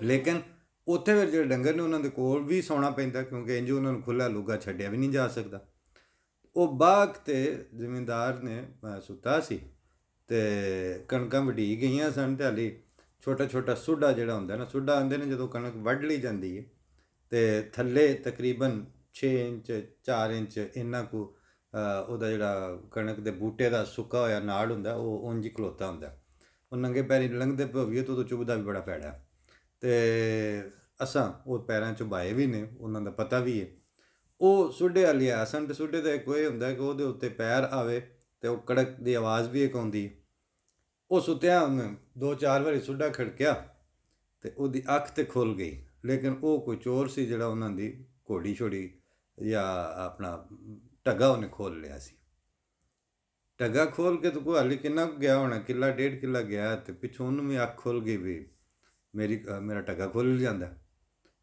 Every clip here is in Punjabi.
लेकिन उत्थे फिर जो डंगर ने उन्होंने कोल भी सौना पैंदा, क्योंकि इंज उन्होंने खुला लूगा छड्डिया भी नहीं जा सकता। वो बाग ते जमींदार ने सुता सी ते कणकां वढी गईयां सन ते हाली छोटा छोटा सुड्डा जिहड़ा हुंदा ना, सुड्डा आंदे ने जदों कणक वढ ली जांदी है ते थल्ले तकरीबन 6 इंच 4 इंच इन्ना कु ਉਹਦਾ ਜਿਹੜਾ ਕਣਕ ਦੇ ਬੂਟੇ ਦਾ ਸੁੱਕਾ ਹੋਇਆ ਨਾੜ ਹੁੰਦਾ ਉਹ ਉਂਝ ਹੀ ਖਲੋਤਾ ਹੁੰਦਾ। ਉਹ ਨੰਗੇ ਪੈਰੀ ਲੰਘਦੇ ਭਵੀਏ ਤੋਂ ਚੁੱਭਦਾ ਵੀ ਬੜਾ ਭੈੜਾ। ਤੇ ਅਸਾਂ ਉਹ ਪੈਰਾਂ 'ਚ ਬਾਏ ਵੀ ਨੇ, ਉਹਨਾਂ ਦਾ ਪਤਾ ਵੀ ਹੈ। ਉਹ ਸੁੱਡੇ ਵਾਲੀ ਆ ਸਨ, ਤੇ ਸੁੱਡੇ ਦਾ ਇੱਕ ਇਹ ਹੁੰਦਾ ਕਿ ਉਹਦੇ ਉੱਤੇ ਪੈਰ ਆਵੇ ਤੇ ਉਹ ਕੜਕ ਦੀ ਆਵਾਜ਼ ਵੀ ਇੱਕ ਆਉਂਦੀ। ਉਹ ਸੁੱਤਿਆ ਉਹਨੇ 2-4 ਵਾਰੀ ਸੁੱਡਾ ਖੜਕਿਆ ਤੇ ਉਹਦੀ ਅੱਖ ਤੇ ਖੁੱਲ ਗਈ, ਲੇਕਿਨ ਉਹ ਕੋਈ ਚੋਰ ਸੀ ਜਿਹੜਾ ਉਹਨਾਂ ਦੀ ਘੋੜੀ ਛੋੜੀ ਜਾਂ ਆਪਣਾ ਢੱਗਾ ਉਹਨੇ ਖੋਲ ਲਿਆ ਸੀ। ਢੱਗਾ ਖੋਲ ਕੇ ਤਾਂ ਕੋਈ ਹਾਲੀ ਕਿੰਨਾ ਕੁ ਗਿਆ ਹੋਣਾ, ਕਿੱਲਾ 1.5 ਕਿੱਲਾ ਗਿਆ, ਤੇ ਪਿੱਛੋਂ ਉਹਨੂੰ ਵੀ ਅੱਖ ਖੁੱਲ ਗਈ ਵੀ ਮੇਰਾ ਢੱਗਾ ਖੁੱਲ ਜਾਂਦਾ।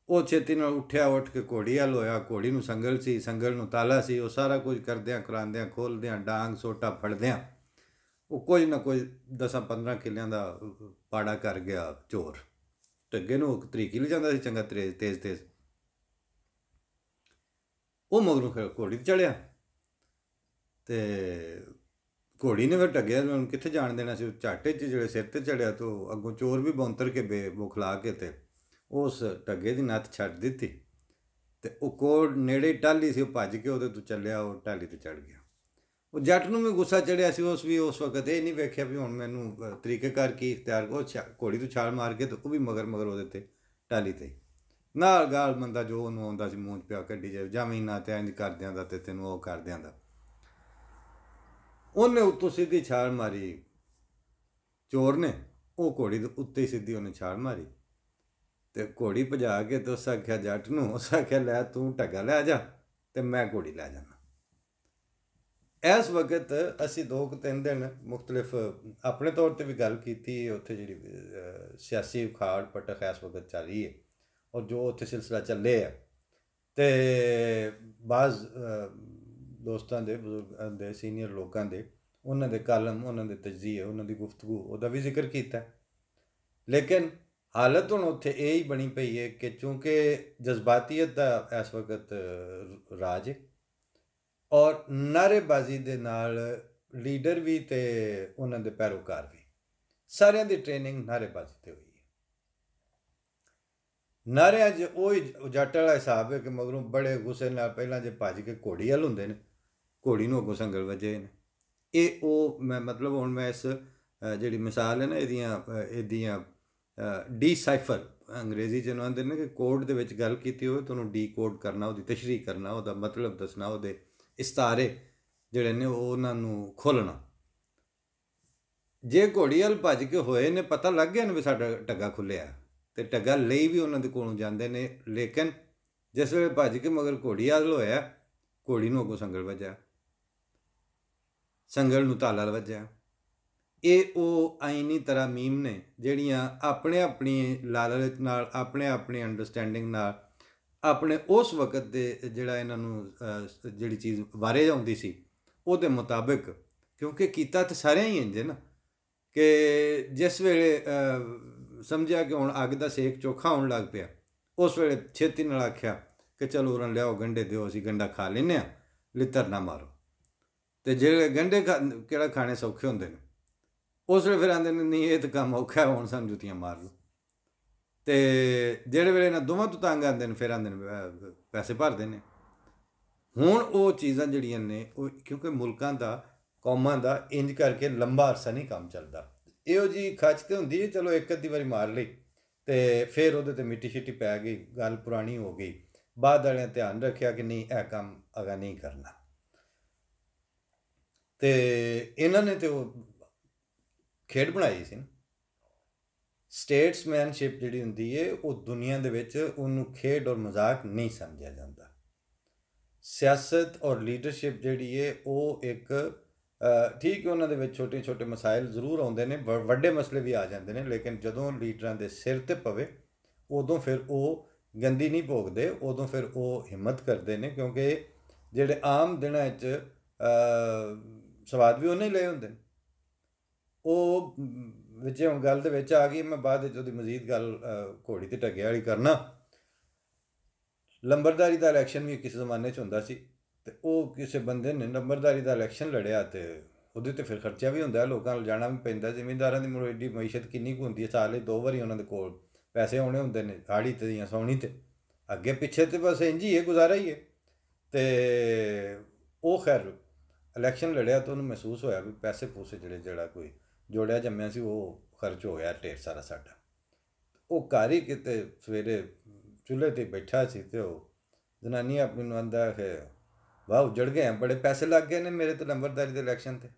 ਉਹ ਛੇਤੀ ਨਾਲ ਉੱਠਿਆ, ਉੱਠ ਕੇ ਘੋੜੀ ਵੱਲ ਹੋਇਆ। ਘੋੜੀ ਨੂੰ ਸੰਗਲ ਸੀ, ਸੰਗਲ ਨੂੰ ਤਾਲਾ ਸੀ। ਉਹ ਸਾਰਾ ਕੁਝ ਕਰਦਿਆਂ ਕਰਾਉਂਦਿਆਂ ਖੋਲ੍ਹਦਿਆਂ ਡਾਂਗ ਸੋਟਾ ਫੜਦਿਆਂ ਉਹ ਕੁਝ ਨਾ ਕੁਝ 10-15 ਕਿੱਲਿਆਂ ਦਾ ਪਾੜਾ ਕਰ ਗਿਆ ਚੋਰ। ਢੱਗੇ ਨੂੰ ਤਰੀਕ ਹੀ ਜਾਂਦਾ ਸੀ ਚੰਗਾ ਤੇਜ਼। ਉਹ ਮਗਰੋਂ ਘੋੜੀ 'ਤੇ ਚੜ੍ਹਿਆ ਤੇ ਘੋੜੀ ਨੇ ਫਿਰ ਢੱਗੇ ਨੂੰ ਕਿੱਥੇ ਜਾਣ ਦੇਣਾ ਸੀ। ਝਾਟੇ 'ਚ ਜਿਹੜੇ ਸਿਰ 'ਤੇ ਚੜ੍ਹਿਆ ਤਾਂ ਅੱਗੋਂ ਚੋਰ ਵੀ ਬੌਂਤਰ ਕੇ ਬੁਖਲਾ ਕੇ ਤੇ ਉਸ ਢੱਗੇ ਦੀ ਨੱਥ ਛੱਡ ਦਿੱਤੀ। ਤੇ ਉਹ ਕੋਲ ਨੇੜੇ ਟਾਹਲੀ ਸੀ, ਉਹ ਭੱਜ ਕੇ ਉਹਦੇ ਤੋਂ ਚੱਲਿਆ, ਉਹ ਟਾਹਲੀ 'ਤੇ ਚੜ੍ਹ ਗਿਆ। ਉਹ ਜੱਟ ਨੂੰ ਵੀ ਗੁੱਸਾ ਚੜ੍ਹਿਆ ਸੀ। ਉਸ ਵਕਤ ਇਹ ਨਹੀਂ ਵੇਖਿਆ ਵੀ ਹੁਣ ਮੈਨੂੰ ਤਰੀਕੇਕਾਰ ਕੀ ਇਖਤਿਆਰ। ਉਹ ਘੋੜੀ ਤੋਂ ਛਾਲ ਮਾਰ ਕੇ ਤੇ ਉਹ ਵੀ ਮਗਰ ਉਹਦੇ 'ਤੇ ਟਾਹਲੀ 'ਤੇ ਨਾਲ ਗਾਲ ਮੰਦਾ ਜੋ ਉਹਨੂੰ ਆਉਂਦਾ ਸੀ ਮੂੰਹ 'ਚ ਪਿਆ ਕੱਢੀ ਜਾਵੇ, ਜਾਵੀਂ ਨਾ ਤੇ ਇੰਝ ਕਰਦਿਆਂ ਦਾ ਤੇ ਤੈਨੂੰ ਉਹ ਕਰਦਿਆਂ ਦਾ। ਉਹਨੇ ਉੱਤੋਂ ਸਿੱਧੀ ਛਾਲ ਮਾਰੀ ਚੋਰ ਨੇ, ਉਹ ਘੋੜੀ ਦੇ ਉੱਤੇ ਸਿੱਧੀ ਉਹਨੇ ਛਾਲ ਮਾਰੀ ਤੇ ਘੋੜੀ ਭਜਾ ਕੇ ਤੇ ਉਸ ਆਖਿਆ ਜੱਟ ਨੂੰ, ਉਸ ਆਖਿਆ ਲੈ ਤੂੰ ਢੱਗਾ ਲੈ ਜਾ ਤੇ ਮੈਂ ਘੋੜੀ ਲੈ ਜਾਣਾ। ਇਸ ਵਕਤ ਅਸੀਂ 2-3 ਦਿਨ ਮੁਖਤਲਿਫ ਆਪਣੇ ਤੌਰ 'ਤੇ ਵੀ ਗੱਲ ਕੀਤੀ। ਉੱਥੇ ਜਿਹੜੀ ਸਿਆਸੀ ਉਖਾੜ ਪਟਕ ਇਸ ਵਕਤ ਚੱਲ ਰਹੀ ਹੈ ਔਰ ਜੋ ਉੱਥੇ ਸਿਲਸਿਲਾ ਚੱਲੇ ਆ, ਅਤੇ ਬਾਜ਼ ਦੋਸਤਾਂ ਦੇ ਬਜ਼ੁਰਗਾਂ ਦੇ ਸੀਨੀਅਰ ਲੋਕਾਂ ਦੇ ਉਹਨਾਂ ਦੇ ਕਾਲਮ, ਉਹਨਾਂ ਦੇ ਤਜਜ਼ੀਏ, ਉਹਨਾਂ ਦੀ ਗੁਫ਼ਤਗੂ, ਉਹਦਾ ਵੀ ਜ਼ਿਕਰ ਕੀਤਾ। ਲੇਕਿਨ ਹਾਲਤ ਹੁਣ ਉੱਥੇ ਇਹ ਹੀ ਬਣੀ ਪਈ ਹੈ ਕਿ ਚੂੰਕਿ ਜਜ਼ਬਾਤੀਅਤ ਦਾ ਇਸ ਵਕਤ ਰਾਜ ਹੈ ਔਰ ਨਾਅਰੇਬਾਜ਼ੀ ਦੇ ਨਾਲ ਲੀਡਰ ਵੀ ਅਤੇ ਉਹਨਾਂ ਦੇ ਪੈਰੋਕਾਰ ਵੀ, ਸਾਰਿਆਂ ਦੀ ਟ੍ਰੇਨਿੰਗ ਨਾਅਰੇਬਾਜ਼ੀ 'ਤੇ ਹੋਈ ਹੈ। ਨਾਅਰਿਆਂ 'ਚ ਉਹ ਜੱਟ ਵਾਲਾ ਹਿਸਾਬ ਹੈ ਕਿ ਮਗਰੋਂ ਬੜੇ ਗੁੱਸੇ ਨਾਲ ਪਹਿਲਾਂ ਜੇ ਭੱਜ ਕੇ ਘੋੜੀ ਵੱਲ ਹੁੰਦੇ ਨੇ, ਘੋੜੀ ਨੂੰ ਅੱਗੋਂ ਸੰਗਲ ਵੱਜੇ ਨੇ। ਇਹ ਉਹ ਮੈਂ ਮਤਲਬ ਹੁਣ ਮੈਂ ਇਸ ਜਿਹੜੀ ਮਿਸਾਲ ਹੈ ਨਾ ਇਹਦੀਆਂ ਡੀਸਾਈਫਰ ਅੰਗਰੇਜ਼ੀ 'ਚ ਆਉਂਦੇ ਨੇ ਕਿ ਕੋਡ ਦੇ ਵਿੱਚ ਗੱਲ ਕੀਤੀ ਹੋਵੇ ਤਾਂ ਉਹਨੂੰ ਡੀ ਕੋਡ ਕਰਨਾ, ਉਹਦੀ ਤਸ਼ਰੀਹ ਕਰਨਾ, ਉਹਦਾ ਮਤਲਬ ਦੱਸਣਾ, ਉਹਦੇ ਇਸਤਾਰੇ ਜਿਹੜੇ ਨੇ ਉਹਨਾਂ ਨੂੰ ਖੋਲ੍ਹਣਾ। ਜੇ ਘੋੜੀ ਵੱਲ ਭੱਜ ਕੇ ਹੋਏ ਨੇ, ਪਤਾ ਲੱਗ ਗਿਆ ਨੇ ਵੀ ਸਾਡਾ ਢੱਗਾ ਖੁੱਲ੍ਹਿਆ ਅਤੇ ਢੱਗਾ ਲਈ ਵੀ ਉਹਨਾਂ ਦੇ ਕੋਲੋਂ ਜਾਂਦੇ ਨੇ। ਲੇਕਿਨ ਜਿਸ ਵੇਲੇ ਭੱਜ ਕੇ ਮਗਰ ਘੋੜੀ ਵੱਲ ਹੋਇਆ, ਘੋੜੀ ਨੂੰ ਅੱਗੋਂ ਸੰਗਲ ਵੱਜਿਆ, ਸੰਗਲ ਨੂੰ ਤਾਲਾ ਵੱਜਿਆ। ਇਹ ਉਹ ਆਈਨੀ ਤਰਾਮੀਮ ਨੇ ਜਿਹੜੀਆਂ ਆਪਣੇ ਆਪਣੀ ਲਾਲਚ ਨਾਲ, ਆਪਣੇ ਆਪਣੀ ਅੰਡਰਸਟੈਂਡਿੰਗ ਨਾਲ, ਆਪਣੇ ਉਸ ਵਕਤ ਦੇ ਜਿਹੜਾ ਇਹਨਾਂ ਨੂੰ ਜਿਹੜੀ ਚੀਜ਼ ਵਾਰੇ ਆਉਂਦੀ ਸੀ ਉਹਦੇ ਮੁਤਾਬਿਕ, ਕਿਉਂਕਿ ਕੀਤਾ ਤਾਂ ਸਾਰਿਆਂ ਹੀ ਇੰਝ ਨਾ ਕਿ ਜਿਸ ਵੇਲੇ ਸਮਝਿਆ ਕਿ ਹੁਣ ਅੱਗ ਦਾ ਸੇਕ ਚੋਖਾ ਹੋਣ ਲੱਗ ਪਿਆ, ਉਸ ਵੇਲੇ ਛੇਤੀ ਨਾਲ ਆਖਿਆ ਕਿ ਚਲੋ ਉਹਨਾਂ ਲਿਆਓ ਗੰਢੇ ਦਿਓ, ਅਸੀਂ ਗੰਢਾ ਖਾ ਲੈਂਦੇ ਹਾਂ, ਲਿੱਤਰ ਨਾ ਮਾਰੋ। ਅਤੇ ਜਿਹੜੇ ਗੰਢੇ ਕਿਹੜਾ ਖਾਣੇ ਸੌਖੇ ਹੁੰਦੇ ਨੇ, ਉਸ ਵੇਲੇ ਫਿਰ ਆਉਂਦੇ ਨੇ ਨਹੀਂ ਇਹ ਤਾਂ ਕੰਮ ਔਖਾ, ਹੁਣ ਸਾਨੂੰ ਜੁੱਤੀਆਂ ਮਾਰ ਲਓ। ਅਤੇ ਜਿਹੜੇ ਵੇਲੇ ਇਹਨਾਂ ਦੋਵਾਂ ਤੋਂ ਤੰਗ ਆਉਂਦੇ ਨੇ ਫਿਰ ਆਉਂਦੇ ਨੇ ਪੈਸੇ ਭਰਦੇ ਨੇ। ਹੁਣ ਉਹ ਚੀਜ਼ਾਂ ਜਿਹੜੀਆਂ ਨੇ ਉਹ ਕਿਉਂਕਿ ਮੁਲਕਾਂ ਦਾ, ਕੌਮਾਂ ਦਾ ਇੰਜ ਕਰਕੇ ਲੰਬਾ ਅਰਸਾ ਨਹੀਂ ਕੰਮ ਚੱਲਦਾ। ਇਹੋ ਜਿਹੀ ਖਚ ਤਾਂ ਹੁੰਦੀ ਹੈ, ਚਲੋ ਇੱਕ ਅੱਧੀ ਵਾਰੀ ਮਾਰ ਲਈ ਅਤੇ ਫਿਰ ਉਹਦੇ 'ਤੇ ਮਿੱਟੀ ਸ਼ਿੱਟੀ ਪੈ ਗਈ, ਗੱਲ ਪੁਰਾਣੀ ਹੋ ਗਈ। ਬਾਅਦ ਵਾਲਿਆਂ ਧਿਆਨ ਰੱਖਿਆ ਕਿ ਨਹੀਂ ਇਹ ਕੰਮ ਅਗਾ ਨਹੀਂ ਕਰਨਾ। ਅਤੇ ਇਹਨਾਂ ਨੇ ਤਾਂ ਉਹ ਖੇਡ ਬਣਾਈ ਸੀ ਨਾ। ਸਟੇਟਸਮੈਨਸ਼ਿਪ ਜਿਹੜੀ ਹੁੰਦੀ ਹੈ ਉਹ ਦੁਨੀਆ ਦੇ ਵਿੱਚ ਉਹਨੂੰ ਖੇਡ ਔਰ ਮਜ਼ਾਕ ਨਹੀਂ ਸਮਝਿਆ ਜਾਂਦਾ। ਸਿਆਸਤ ਔਰ ਲੀਡਰਸ਼ਿਪ ਜਿਹੜੀ ਹੈ ਉਹ ਇੱਕ ਠੀਕ ਹੈ, ਉਹਨਾਂ ਦੇ ਵਿੱਚ ਛੋਟੇ ਛੋਟੇ ਮਸਾਇਲ ਜ਼ਰੂਰ ਆਉਂਦੇ ਨੇ, ਵੱਡੇ ਮਸਲੇ ਵੀ ਆ ਜਾਂਦੇ ਨੇ, ਲੇਕਿਨ ਜਦੋਂ ਲੀਡਰਾਂ ਦੇ ਸਿਰ 'ਤੇ ਪਵੇ ਉਦੋਂ ਫਿਰ ਉਹ ਗੰਦੀ ਨਹੀਂ ਭੋਗਦੇ, ਉਦੋਂ ਫਿਰ ਉਹ ਹਿੰਮਤ ਕਰਦੇ ਨੇ। ਕਿਉਂਕਿ ਜਿਹੜੇ ਆਮ ਦਿਨਾਂ 'ਚ ਸਵਾਦ ਵੀ ਉਹਨੇ ਹੀ ਲਏ ਹੁੰਦੇ ਨੇ। ਉਹ ਵਿੱਚ ਹੁਣ ਗੱਲ ਦੇ ਵਿੱਚ ਆ ਗਈ, ਮੈਂ ਬਾਅਦ ਵਿੱਚ ਉਹਦੀ ਮਜ਼ੀਦ ਗੱਲ ਘੋੜੀ ਤੇ ਢੱਗੇ ਵਾਲੀ ਕਰਨਾ। ਲੰਬਰਦਾਰੀ ਦਾ ਇਲੈਕਸ਼ਨ ਵੀ ਕਿਸੇ ਜ਼ਮਾਨੇ 'ਚ ਹੁੰਦਾ ਸੀ, ਅਤੇ ਉਹ ਕਿਸੇ ਬੰਦੇ ਨੇ ਨੰਬਰਦਾਰੀ ਦਾ ਇਲੈਕਸ਼ਨ ਲੜਿਆ, ਅਤੇ ਉਹਦੇ 'ਤੇ ਫਿਰ ਖਰਚਾ ਵੀ ਹੁੰਦਾ, ਲੋਕਾਂ ਨੂੰ ਜਾਣਾ ਵੀ ਪੈਂਦਾ। ਜ਼ਿਮੀਂਦਾਰਾਂ ਦੀ ਮੁੜ ਐਡੀ ਮਈਸ਼ਤ ਕਿੰਨੀ ਕੁ ਹੁੰਦੀ ਹੈ, ਸਾਲ 2 ਵਾਰੀ ਉਹਨਾਂ ਦੇ ਕੋਲ ਪੈਸੇ ਆਉਣੇ ਹੁੰਦੇ ਨੇ, ਹਾੜੀ 'ਤੇ ਜਾਂ ਸੌਣੀ 'ਤੇ, ਅੱਗੇ ਪਿੱਛੇ ਤਾਂ ਬਸ ਇੰਝ ਹੀ ਹੈ, ਗੁਜ਼ਾਰਾ ਹੀ ਹੈ। ਅਤੇ ਉਹ ਖੈਰ ਇਲੈਕਸ਼ਨ ਲੜਿਆ ਤਾਂ ਉਹਨੂੰ ਮਹਿਸੂਸ ਹੋਇਆ ਵੀ ਪੈਸੇ ਪੂਸੇ ਜਿਹੜਾ ਕੋਈ ਜੋੜਿਆ ਜੰਮਿਆ ਸੀ ਉਹ ਖਰਚ ਹੋ ਗਿਆ ਢੇਰ ਸਾਰਾ ਸਾਡਾ। ਉਹ ਘਰ ਹੀ ਕਿਤੇ ਸਵੇਰੇ ਚੁੱਲ੍ਹੇ 'ਤੇ ਬੈਠਾ ਸੀ, ਅਤੇ ਉਹ ਜਨਾਨੀ ਆਪਣੀ ਨੂੰ ਆਂਦਾ ਕਿ ਵਾਹ ਉੱਜੜ ਗਏ, ਬੜੇ ਪੈਸੇ ਲੱਗ ਗਏ ਨੇ ਮੇਰੇ ਤਾਂ ਨੰਬਰਦਾਰੀ ਦੇ ਇਲੈਕਸ਼ਨ 'ਤੇ।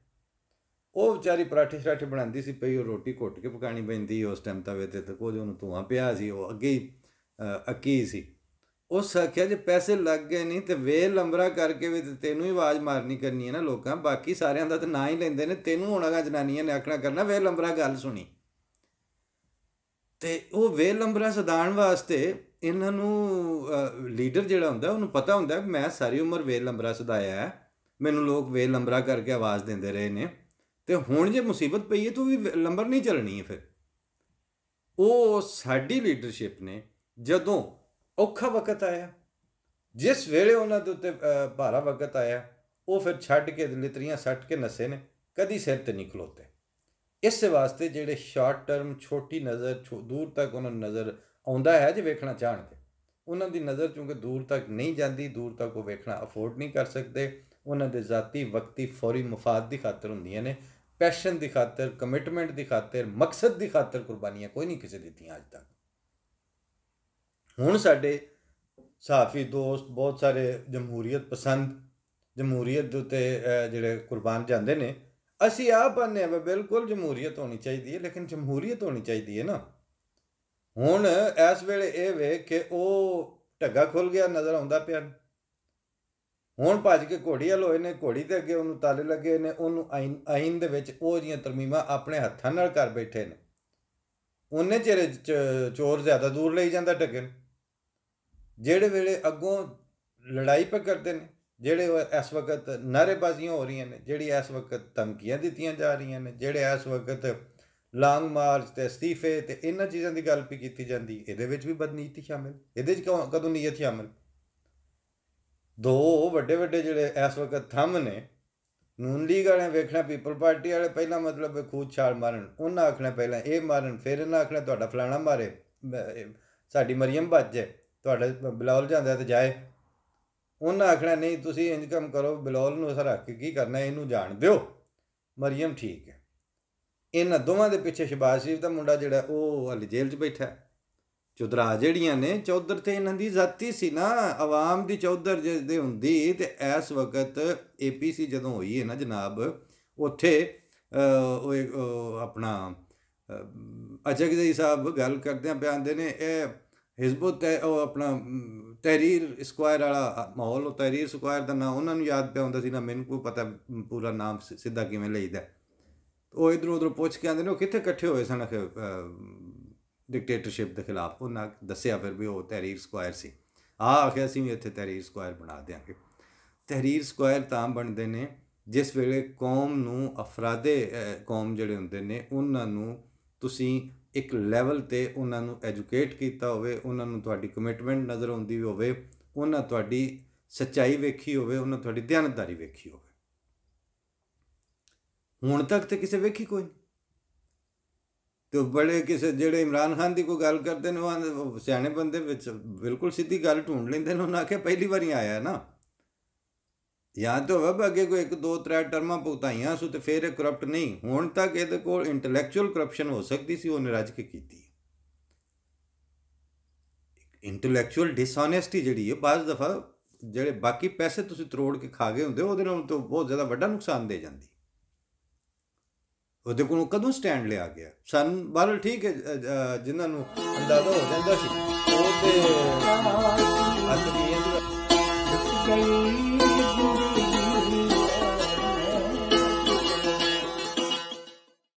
ਉਹ ਵਿਚਾਰੀ ਪਰਾਠੇ ਸ਼ਰਾਠੇ ਬਣਾਉਂਦੀ ਸੀ ਪਈ, ਉਹ ਰੋਟੀ ਘੁੱਟ ਕੇ ਪਕਾਉਣੀ ਪੈਂਦੀ ਉਸ ਟਾਈਮ ਤਵੇ 'ਤੇ, ਕੁਝ ਉਹਨੂੰ ਧੂੰਆਂ ਪਿਆ ਸੀ, ਉਹ ਅੱਗੇ ਹੀ ਅੱਕੀ ਸੀ। ਉਸ ਆਖਿਆ ਜੇ ਪੈਸੇ ਲੱਗ ਗਏ ਨਹੀਂ ਤੇ ਵੇ ਲੰਬਰਾ ਕਰਕੇ ਵੀ ਤੈਨੂੰ ਹੀ ਆਵਾਜ਼ ਮਾਰਨੀ ਕਰਨੀ ਹੈ ਨਾ ਲੋਕਾਂ, ਬਾਕੀ ਸਾਰਿਆਂ ਦਾ ਤਾਂ ਨਾਂ ਹੀ ਲੈਂਦੇ ਨੇ, ਤੈਨੂੰ ਹੁਣ ਅਗਾਂ ਜਨਾਨੀਆਂ ਨੇ ਆਖਣਾ ਕਰਨਾ ਵੇ ਲੰਬਰਾ ਗੱਲ ਸੁਣੀ। ਅਤੇ ਉਹ ਵੇ ਲੰਬਰਾ ਸਦਾਉਣ ਵਾਸਤੇ ਇਹਨਾਂ ਨੂੰ ਲੀਡਰ ਜਿਹੜਾ ਹੁੰਦਾ ਉਹਨੂੰ ਪਤਾ ਹੁੰਦਾ ਕਿ ਮੈਂ ਸਾਰੀ ਉਮਰ ਵੇ ਲੰਬਰਾ ਸਦਾਇਆ ਹੈ, ਮੈਨੂੰ ਲੋਕ ਵੇ ਲੰਬਰਾ ਕਰਕੇ ਆਵਾਜ਼ ਦਿੰਦੇ ਰਹੇ ਨੇ, ਅਤੇ ਹੁਣ ਜੇ ਮੁਸੀਬਤ ਪਈ ਹੈ ਤਾਂ ਵੀ ਲੰਬਰ ਨਹੀਂ ਚੱਲਣੀ ਹੈ। ਫਿਰ ਉਹ ਸਾਡੀ ਲੀਡਰਸ਼ਿਪ ਨੇ ਜਦੋਂ ਔਖਾ ਵਕਤ ਆਇਆ, ਜਿਸ ਵੇਲੇ ਉਹਨਾਂ ਦੇ ਉੱਤੇ ਭਾਰਾ ਵਕਤ ਆਇਆ, ਉਹ ਫਿਰ ਛੱਡ ਕੇ ਲਿਤਰੀਆਂ ਸੱਟ ਕੇ ਨੱਸੇ ਨੇ, ਕਦੀ ਸਿਰ 'ਤੇ ਨਹੀਂ ਖਲੋਤੇ। ਇਸ ਵਾਸਤੇ ਜਿਹੜੇ ਸ਼ਾਰਟ ਟਰਮ ਛੋਟੀ ਨਜ਼ਰ ਦੂਰ ਤੱਕ ਉਹਨਾਂ ਨੂੰ ਨਜ਼ਰ ਆਉਂਦਾ ਹੈ ਜੇ ਵੇਖਣਾ ਚਾਹਣ ਤੇ, ਉਹਨਾਂ ਦੀ ਨਜ਼ਰ ਚੂੰਕਿ ਦੂਰ ਤੱਕ ਨਹੀਂ ਜਾਂਦੀ, ਦੂਰ ਤੱਕ ਉਹ ਵੇਖਣਾ ਅਫੋਰਡ ਨਹੀਂ ਕਰ ਸਕਦੇ, ਉਹਨਾਂ ਦੇ ਜ਼ਾਤੀ ਵਕਤੀ ਫੌਰੀ ਮਫਾਦ ਦੀ ਖਾਤਰ ਹੁੰਦੀਆਂ ਨੇ, ਪੈਸ਼ਨ ਦੀ ਖਾਤਰ, ਕਮਿਟਮੈਂਟ ਦੀ ਖਾਤਰ, ਮਕਸਦ ਦੀ ਖਾਤਰ ਕੁਰਬਾਨੀਆਂ ਕੋਈ ਨਹੀਂ ਕਿਸੇ ਦਿੱਤੀਆਂ ਅੱਜ ਤੱਕ। ਹੁਣ ਸਾਡੇ ਸਹਾਫੀ ਦੋਸਤ ਬਹੁਤ ਸਾਰੇ ਜਮਹੂਰੀਅਤ ਪਸੰਦ, ਜਮਹੂਰੀਅਤ ਦੇ ਉੱਤੇ ਜਿਹੜੇ ਕੁਰਬਾਨ ਜਾਂਦੇ ਨੇ, ਅਸੀਂ ਆਪ ਆਨੇ ਹਾਂ ਬਿਲਕੁਲ ਜਮਹੂਰੀਅਤ ਹੋਣੀ ਚਾਹੀਦੀ ਹੈ, ਲੇਕਿਨ ਜਮਹੂਰੀਅਤ ਹੋਣੀ ਚਾਹੀਦੀ ਹੈ ਨਾ। ਹੁਣ ਇਸ ਵੇਲੇ ਇਹ ਵੇ ਕਿ ਉਹ ਢੱਗਾ ਖੁੱਲ੍ਹ ਗਿਆ ਨਜ਼ਰ ਆਉਂਦਾ ਪਿਆ, ਹੁਣ ਭੱਜ ਕੇ ਘੋੜੀ ਵੱਲ ਹੋਏ ਨੇ, ਘੋੜੀ ਦੇ ਅੱਗੇ ਉਹਨੂੰ ਤਾਲੇ ਲੱਗੇ ਨੇ, ਉਹਨੂੰ ਆਈਨ ਦੇ ਵਿੱਚ ਉਹ ਜਿਹੀਆਂ ਤਰਮੀਮਾਂ ਆਪਣੇ ਹੱਥਾਂ ਨਾਲ ਕਰ ਬੈਠੇ ਨੇ, ਉਹਨੇ ਚਿਰ ਚੋਰ ਜ਼ਿਆਦਾ ਦੂਰ ਲਈ ਜਾਂਦਾ ਢੱਗੇ ਨੂੰ। ਜਿਹੜੇ ਵੇਲੇ ਅੱਗੋਂ ਲੜਾਈ ਪਾ ਕਰਦੇ ਨੇ, ਜਿਹੜੇ ਇਸ ਵਕਤ ਨਾਅਰੇਬਾਜ਼ੀਆਂ ਹੋ ਰਹੀਆਂ ਨੇ, ਜਿਹੜੀ ਇਸ ਵਕਤ ਧਮਕੀਆਂ ਦਿੱਤੀਆਂ ਜਾ ਰਹੀਆਂ ਨੇ, ਜਿਹੜੇ ਇਸ ਵਕਤ ਲਾਂਗ ਮਾਰਚ ਅਤੇ ਅਸਤੀਫੇ ਅਤੇ ਇਹਨਾਂ ਚੀਜ਼ਾਂ ਦੀ ਗੱਲ ਵੀ ਕੀਤੀ ਜਾਂਦੀ, ਇਹਦੇ ਵਿੱਚ ਵੀ ਬਦਨੀਤੀ ਸ਼ਾਮਿਲ, ਇਹਦੇ 'ਚ ਕਦੋਂ ਨੀਅਤ ਸ਼ਾਮਿਲ। ਦੋ ਵੱਡੇ ਵੱਡੇ ਜਿਹੜੇ ਇਸ ਵਕਤ ਥੰਮ ਨੇ, ਨੂਨ ਲੀਗ ਵਾਲਿਆਂ ਵੇਖਣਾ ਪੀਪਲ ਪਾਰਟੀ ਵਾਲੇ ਪਹਿਲਾਂ ਮਤਲਬ ਖੂਦ ਛਾਲ ਮਾਰਨ, ਉਹਨਾਂ ਆਖਣਾ ਪਹਿਲਾਂ ਇਹ ਮਾਰਨ, ਫਿਰ ਇਹਨਾਂ ਆਖਣਾ ਤੁਹਾਡਾ ਫਲਾਣਾ ਮਾਰੇ, ਸਾਡੀ ਮਰੀਮ ਬਚ ਜਾਏ, ਤੁਹਾਡਾ ਬਿਲੌਲ ਜਾਂਦਾ ਤਾਂ ਜਾਏ, ਉਹਨਾਂ ਆਖਣਾ ਨਹੀਂ ਤੁਸੀਂ ਇੰਜ ਕੰਮ ਕਰੋ, ਬਿਲੌਲ ਨੂੰ ਰੱਖ ਕੇ ਕੀ ਕਰਨਾ, ਇਹਨੂੰ ਜਾਣ ਦਿਓ, ਮਰੀਮ ਠੀਕ ਹੈ। ਇਹਨਾਂ ਦੋਵਾਂ ਦੇ ਪਿੱਛੇ ਸ਼ਹਿਬਾਜ਼ ਸ਼ਰੀਫ ਦਾ ਮੁੰਡਾ ਜਿਹੜਾ ਉਹ ਹਾਲੇ ਜੇਲ੍ਹ 'ਚ ਬੈਠਾ। ਚੌਧਰਾ ਜਿਹੜੀਆਂ ਨੇ, ਚੌਧਰ ਤੇ ਇਹਨਾਂ ਦੀ ਜ਼ਾਤੀ ਸੀ ਨਾ, ਆਵਾਮ ਦੀ ਚੌਧਰ ਜੇ ਹੁੰਦੀ ਤੇ ਇਸ ਵਕਤ APC ਜਦੋਂ ਹੋਈ ਹੈ ਨਾ ਜਨਾਬ, ਉੱਥੇ ਉਹ ਆਪਣਾ ਅਚਕਜ਼ਈ ਸਾਹਿਬ ਗੱਲ ਕਰਦਿਆਂ ਬਿਆਨਦੇ ਨੇ ਇਹ ਹਿਜ਼ਬੁਤ ਉਹ ਆਪਣਾ ਤਹਿਰੀਰ ਸਕੁਆਇਰ ਵਾਲਾ ਮਾਹੌਲ, ਉਹ ਤਹਿਰੀਰ ਸਕੁਆਇਰ ਦਾ ਨਾਂ ਉਹਨਾਂ ਨੂੰ ਯਾਦ ਪਿਆ ਹੁੰਦਾ ਸੀ ਨਾ, ਮੈਨੂੰ ਕੋਈ ਪਤਾ ਪੂਰਾ ਨਾਮ ਸਿੱਧਾ ਕਿਵੇਂ ਲਈਦਾ। ਉਹ ਇੱਧਰੋਂ ਉੱਧਰੋਂ ਪੁੱਛ ਕੇ ਆਉਂਦੇ ਨੇ ਉਹ ਕਿੱਥੇ ਇਕੱਠੇ ਹੋਏ ਸਨ ਡਿਕਟੇਟਰਸ਼ਿਪ ਦੇ ਖਿਲਾਫ। ਉਹਨਾਂ ਦੱਸਿਆ ਫਿਰ ਵੀ ਉਹ ਤਹਿਰੀਰ ਸਕੁਆਇਰ ਸੀ। ਆਖਿਆ ਅਸੀਂ ਵੀ ਇੱਥੇ ਤਹਿਰੀਰ ਸਕੁਆਇਰ ਬਣਾ ਦਿਆਂਗੇ। ਤਹਿਰੀਰ ਸਕੁਆਇਰ ਤਾਂ ਬਣਦੇ ਨੇ ਜਿਸ ਵੇਲੇ ਕੌਮ ਨੂੰ, ਅਫਰਾਦੇ ਕੌਮ ਜਿਹੜੇ ਹੁੰਦੇ ਨੇ, ਉਹਨਾਂ ਨੂੰ ਤੁਸੀਂ ਇੱਕ ਲੈਵਲ 'ਤੇ ਉਹਨਾਂ ਨੂੰ ਐਜੂਕੇਟ ਕੀਤਾ ਹੋਵੇ, ਉਹਨਾਂ ਨੂੰ ਤੁਹਾਡੀ ਕਮਿਟਮੈਂਟ ਨਜ਼ਰ ਆਉਂਦੀ ਹੋਵੇ, ਉਹਨਾਂ ਤੁਹਾਡੀ ਸੱਚਾਈ ਵੇਖੀ ਹੋਵੇ, ਉਹਨਾਂ ਤੁਹਾਡੀ ਦਿਆਨਤਦਾਰੀ ਵੇਖੀ ਹੋਵੇ। ਹੁਣ ਤੱਕ ਤਾਂ ਕਿਸੇ ਵੇਖੀ ਕੋਈ ਨਹੀਂ। ਅਤੇ ਬੜੇ ਕਿਸੇ ਜਿਹੜੇ ਇਮਰਾਨ ਖਾਨ ਦੀ ਕੋਈ ਗੱਲ ਕਰਦੇ ਨੇ, ਉਹ ਸਿਆਣੇ ਬੰਦੇ ਵਿੱਚ ਬਿਲਕੁਲ ਸਿੱਧੀ ਗੱਲ ਢੂੰਢ ਲੈਂਦੇ ਨੇ। ਉਹਨਾਂ ਆਖਿਆ ਪਹਿਲੀ ਵਾਰੀ ਆਇਆ ਨਾ, ਜਾਂ ਤਾਂ ਹੋਵੇ ਅੱਗੇ ਕੋਈ 1 2 3 ਟਰਮਾਂ ਭੁਗਤਾਈਆਂ ਸੋ, ਅਤੇ ਫਿਰ ਇਹ ਕਰਪਟ ਨਹੀਂ। ਹੁਣ ਤੱਕ ਇਹਦੇ ਕੋਲ ਇੰਟਲੈਕਚੁਅਲ ਕਰਪਸ਼ਨ ਹੋ ਸਕਦੀ ਸੀ, ਉਹਨੇ ਰੱਜ ਕੇ ਕੀਤੀ। ਇੰਟਲੈਕਚੁਅਲ ਡਿਸਆਨੈਸਟੀ ਜਿਹੜੀ ਹੈ, ਬਾਅਦ ਦਫਾ ਜਿਹੜੇ ਬਾਕੀ ਪੈਸੇ ਤੁਸੀਂ ਤਰੋੜ ਕੇ ਖਾ ਗਏ ਹੁੰਦੇ, ਉਹਦੇ ਨਾਲ ਤਾਂ ਬਹੁਤ ਜ਼ਿਆਦਾ ਵੱਡਾ ਨੁਕਸਾਨ ਦੇ ਜਾਂਦੀ। ਉਹਦੇ ਕੋਲੋਂ ਕਦੋਂ ਸਟੈਂਡ ਲਿਆ ਗਿਆ ਸਾਨੂੰ ਬਾਹਰ, ਠੀਕ ਹੈ, ਜਿਨ੍ਹਾਂ ਨੂੰ ਅੰਦਾਜ਼ਾ ਹੋ ਜਾਂਦਾ ਸੀ ਉਹ ਤੇ